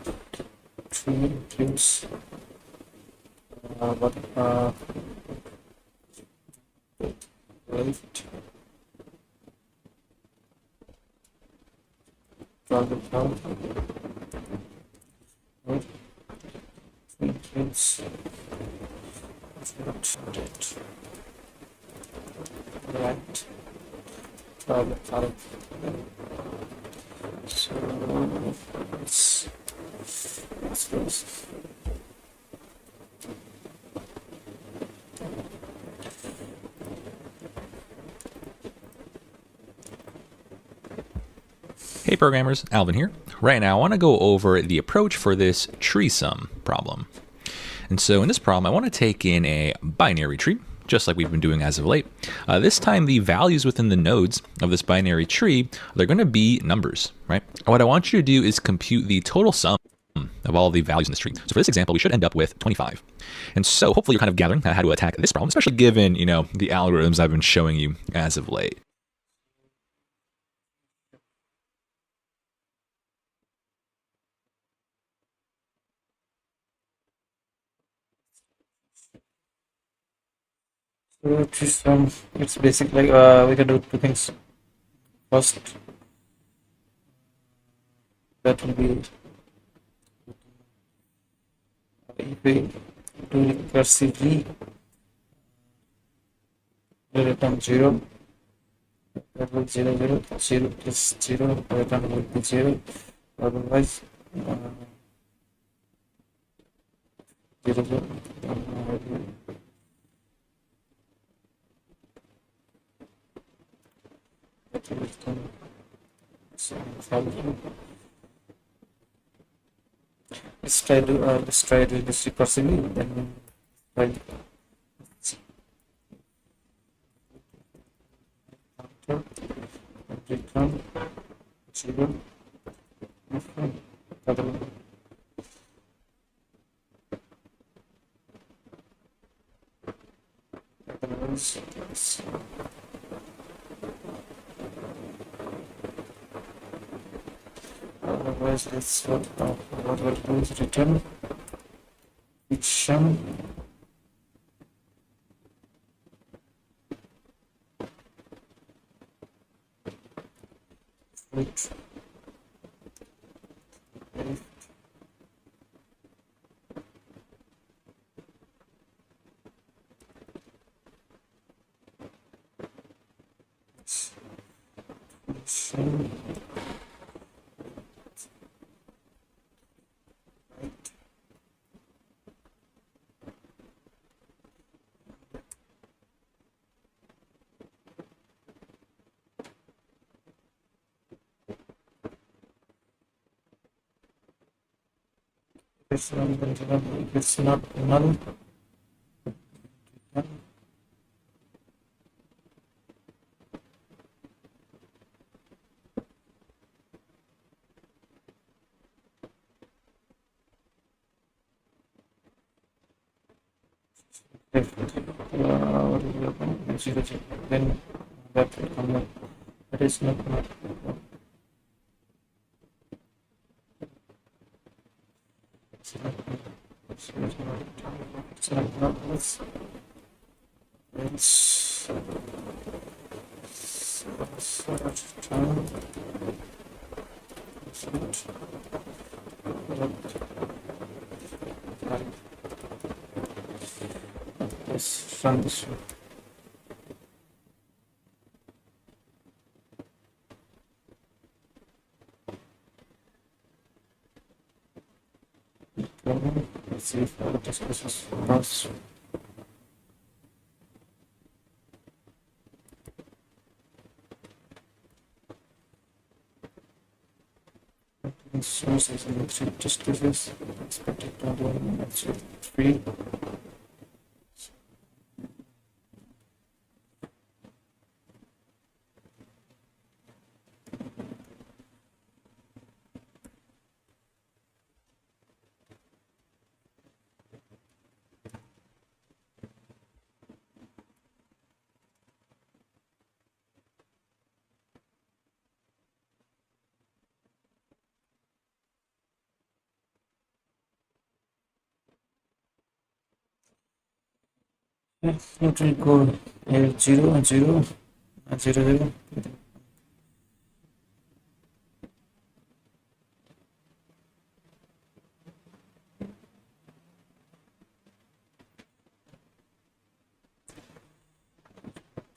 true includes right target how right it's right target so let's close. Hey programmers, Alvin here. Right now I want to go over the approach for this tree sum problem. And so in this problem I want to take in a binary tree, just like we've been doing as of late. This time the values within the nodes of this binary tree, they're going to be numbers, right? And what I want you to do is compute the total sum of all the values in this tree. So for this example, we should end up with 25. And so hopefully you're kind of gathering how to attack this problem, especially given, the algorithms I've been showing you as of late. So it's basically we can do two things. First, that will be if we do recursively return 0, that will 0 0 0 plus 0 return will be 0. Otherwise 0 0 let's try to do this recursively, then try return 0. Otherwise that's what we'll do is return fiction fruit fiction if it's not null, if then that will come up. That is not let's run this one. Let's see if all this process runs. Sources and just this is expected to do that's free. Let me go here 0 and 0 and 0 0.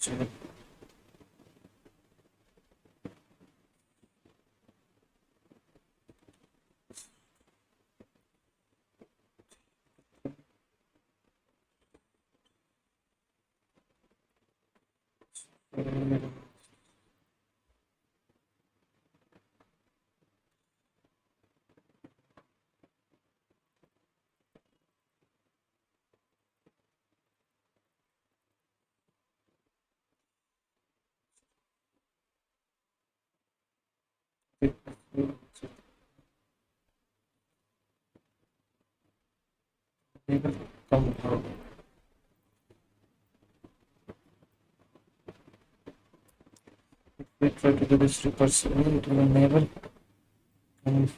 Check. Come out. We try to do this recursively, it will enable and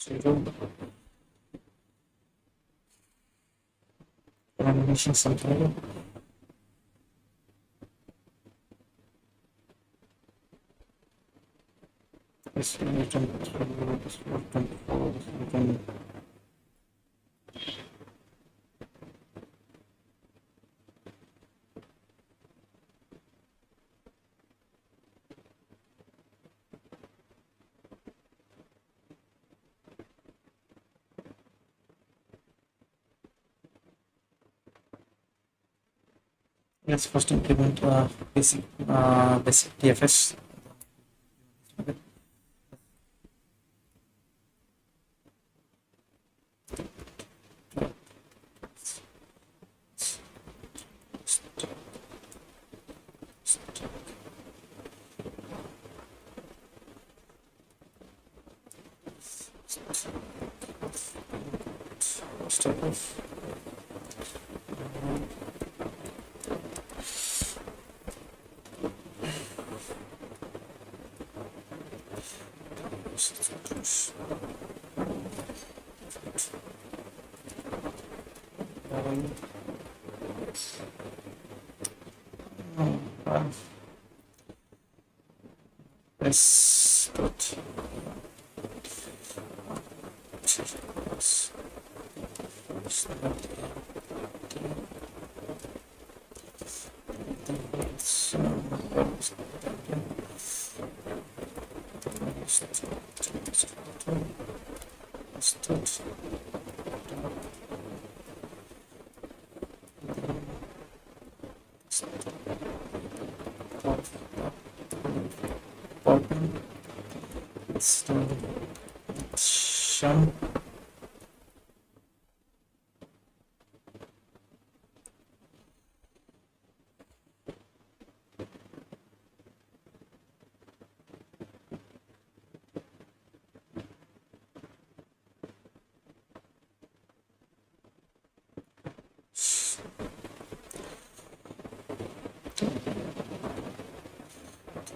zero animation something. This return this return for this return. Let's first implement basic TFS. Step off. Yes, but shun.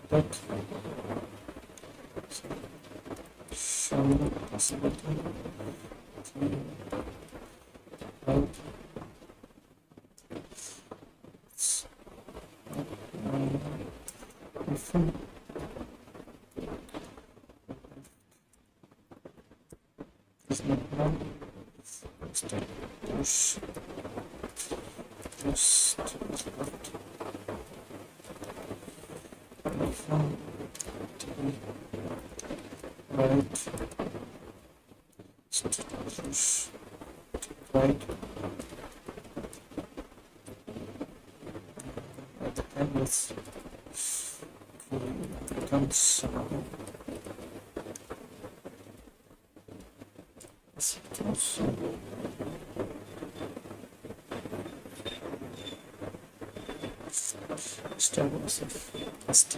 That shun possibility. Out. Is not now. Start push. Just left. From right. Start push. Right. At the end, let's becomes also start also first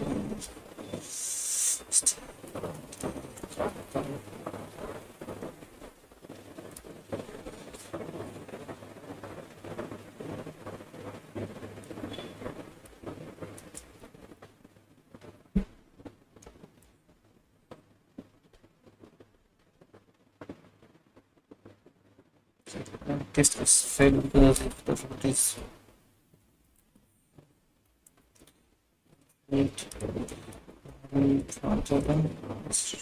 test was failed because of the footage. Wait, open. This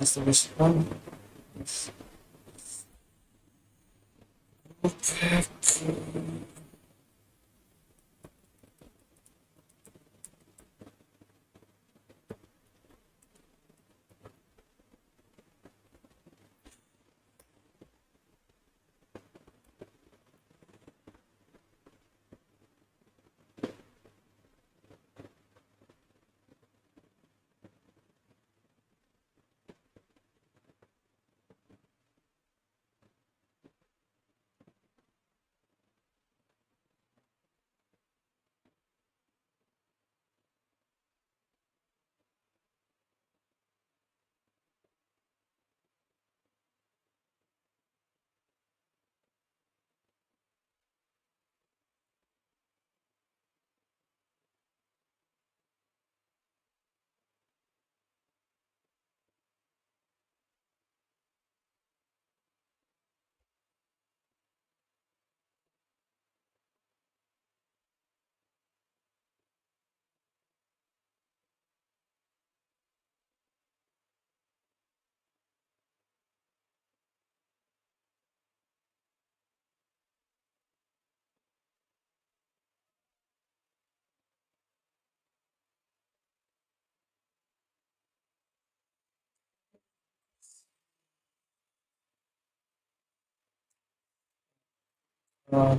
is the best one. Okay.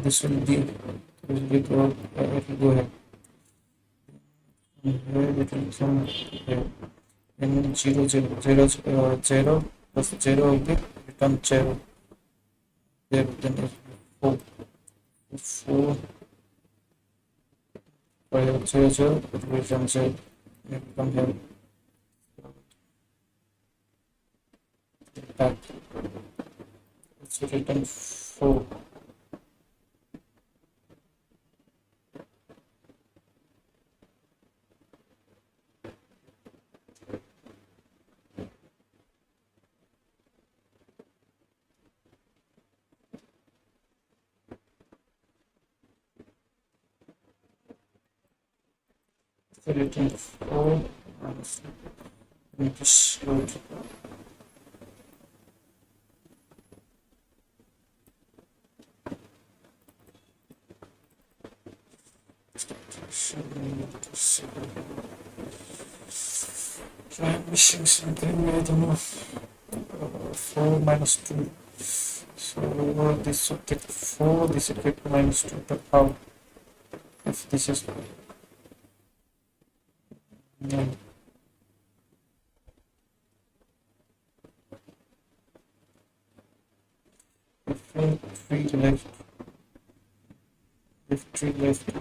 This will be go. It will go ahead. Here it will come here. And 0 plus 0 will be return 0. There then it will be 4 0 0 it will return 0. It will come here back. It will return 4. Return 4 and need to show it. I'm missing something, I don't know. 4 minus 2. So this will get 4, this will get minus 2, but how? If this is no. If 3 left, if 3 left,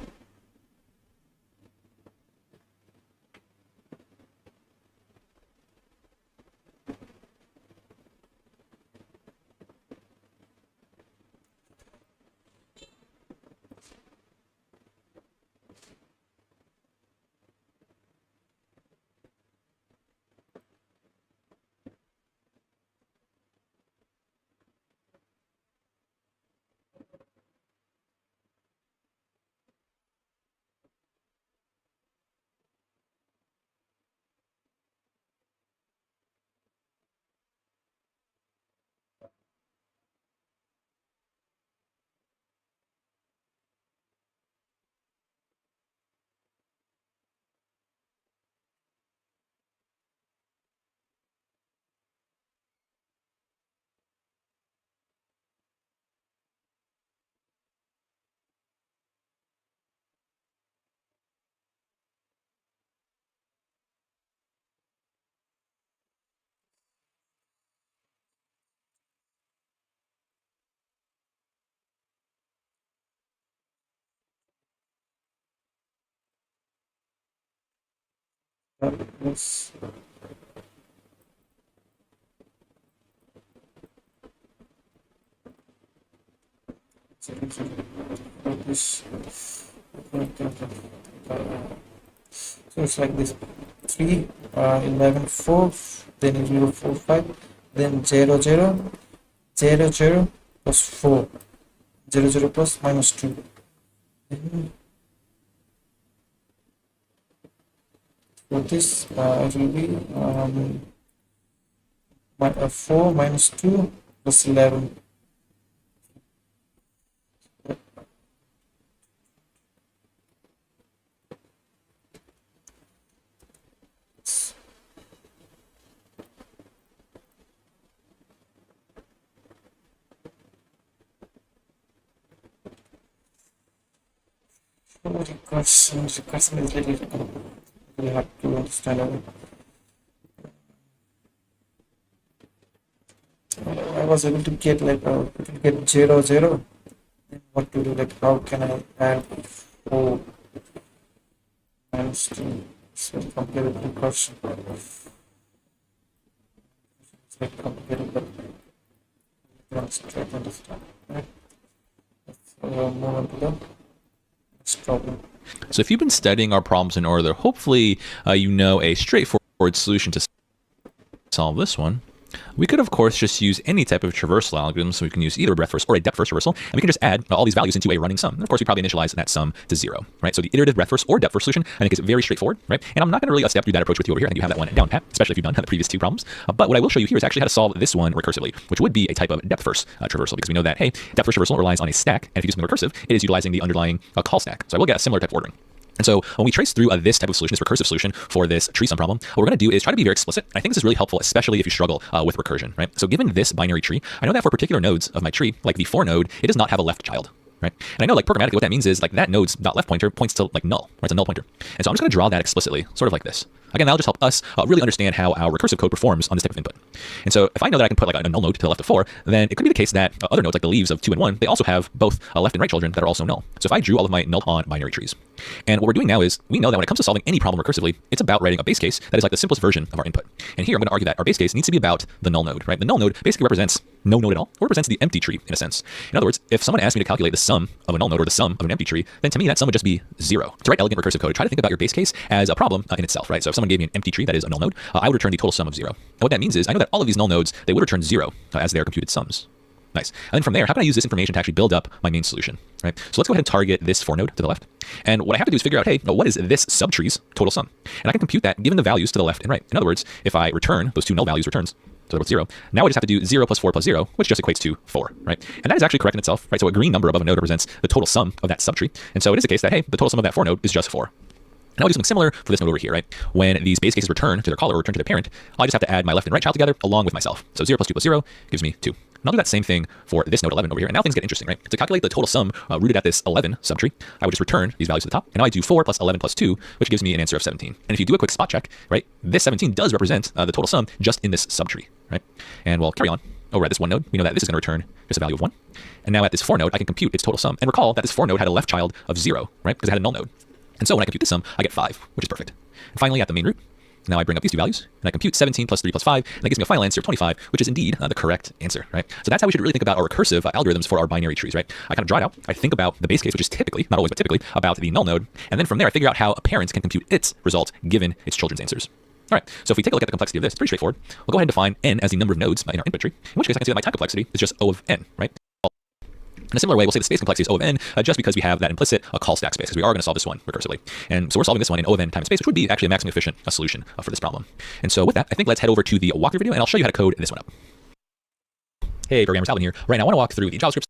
Yes. This. So it's like this: 3, 11, 4, then 0, 4, 5, then 0, 0, 0, 0 plus 4, 0, 0 plus minus 2. Then for this, it will be 4 minus 2 plus 11. Recursion is little, you have to understand it. I was able to get like get 0, 0. Then what to do? Like how can I add 4 minus 2? So complicated recursion. It's like complicated, but you can try to understand. Right? Let's move on to the next problem. So if you've been studying our problems in order, hopefully you know a straightforward solution to solve this one. We could, of course, just use any type of traversal algorithm. So we can use either a breadth first or a depth first traversal, and we can just add all these values into a running sum. And of course, we probably initialize that sum to 0, right? So the iterative breadth first or depth first solution, I think, is very straightforward, right? And I'm not going to really step through that approach with you over here. I think you have that one down pat, especially if you've done the previous 2 problems. But what I will show you here is actually how to solve this one recursively, which would be a type of depth first traversal, because we know that, hey, depth first traversal relies on a stack, and if you do something recursive, it is utilizing the underlying call stack. So I will get a similar type of ordering. And so when we trace through this type of solution, this recursive solution for this tree sum problem, what we're going to do is try to be very explicit. I think this is really helpful, especially if you struggle with recursion, right? So given this binary tree, I know that for particular nodes of my tree, like the 4 node, it does not have a left child, right? And I know, like, programmatically what that means is like that node's .left pointer points to like null, right? It's a null pointer. And so I'm just going to draw that explicitly, sort of like this. Again, that'll just help us really understand how our recursive code performs on this type of input. And so if I know that I can put like a null node to the left of 4, then it could be the case that other nodes, like the leaves of 2 and 1, they also have both left and right children that are also null. So if I drew all of my null on binary trees, and what we're doing now is we know that when it comes to solving any problem recursively, it's about writing a base case that is like the simplest version of our input. And here I'm going to argue that our base case needs to be about the null node, right? The null node basically represents no node at all, or represents the empty tree in a sense. In other words, if someone asked me to calculate the sum of a null node or the sum of an empty tree, then to me that sum would just be 0. To write elegant recursive code, try to think about your base case as a problem in itself, right? So if someone gave me an empty tree that is a null node, I would return the total sum of 0. And what that means is I know that all of these null nodes, they would return 0 as their computed sums. Nice. And then from there, how can I use this information to actually build up my main solution, right? So let's go ahead and target this 4 node to the left. And what I have to do is figure out, hey, what is this subtree's total sum? And I can compute that given the values to the left and right. In other words, if I return those 2 null values returns, so that's 0. Now I just have to do 0 plus 4 plus 0, which just equates to 4, right? And that is actually correct in itself, right? So a green number above a node represents the total sum of that subtree. And so it is the case that, hey, the total sum of that 4 node is just 4. Now I'll do something similar for this node over here, right? When these base cases return to their caller or return to their parent, I just have to add my left and right child together along with myself. So 0 plus 2 plus 0 gives me 2. And I'll do that same thing for this node 11 over here. And now things get interesting, right? To calculate the total sum rooted at this 11 subtree, I would just return these values to the top. And now I do 4 plus 11 plus 2, which gives me an answer of 17. And if you do a quick spot check, right, this 17 does represent the total sum just in this subtree, right? And we'll carry on. Over at this 1 node, we know that this is going to return just a value of 1. And now at this 4 node, I can compute its total sum. And recall that this 4 node had a left child of 0, right? Because it had a null node. And so when I compute this sum, I get 5, which is perfect. And finally, at the main root, now I bring up these 2 values, and I compute 17 plus 3 plus 5, and that gives me a final answer of 25, which is indeed the correct answer, right? So that's how we should really think about our recursive algorithms for our binary trees, right? I kind of draw it out. I think about the base case, which is typically, not always, but typically, about the null node. And then from there, I figure out how a parent can compute its result given its children's answers. All right, so if we take a look at the complexity of this, it's pretty straightforward. We'll go ahead and define n as the number of nodes in our input tree, in which case I can see that my time complexity is just O of n, right? In a similar way, we'll say the space complexity is O of n just because we have that implicit call stack space, because we are going to solve this one recursively. And so we're solving this one in O of n time and space, which would be actually a maximally efficient solution for this problem. And so with that, I think let's head over to the walkthrough video, and I'll show you how to code this one up. Hey, programmers, Alvin here. Right now, I want to walk through the JavaScript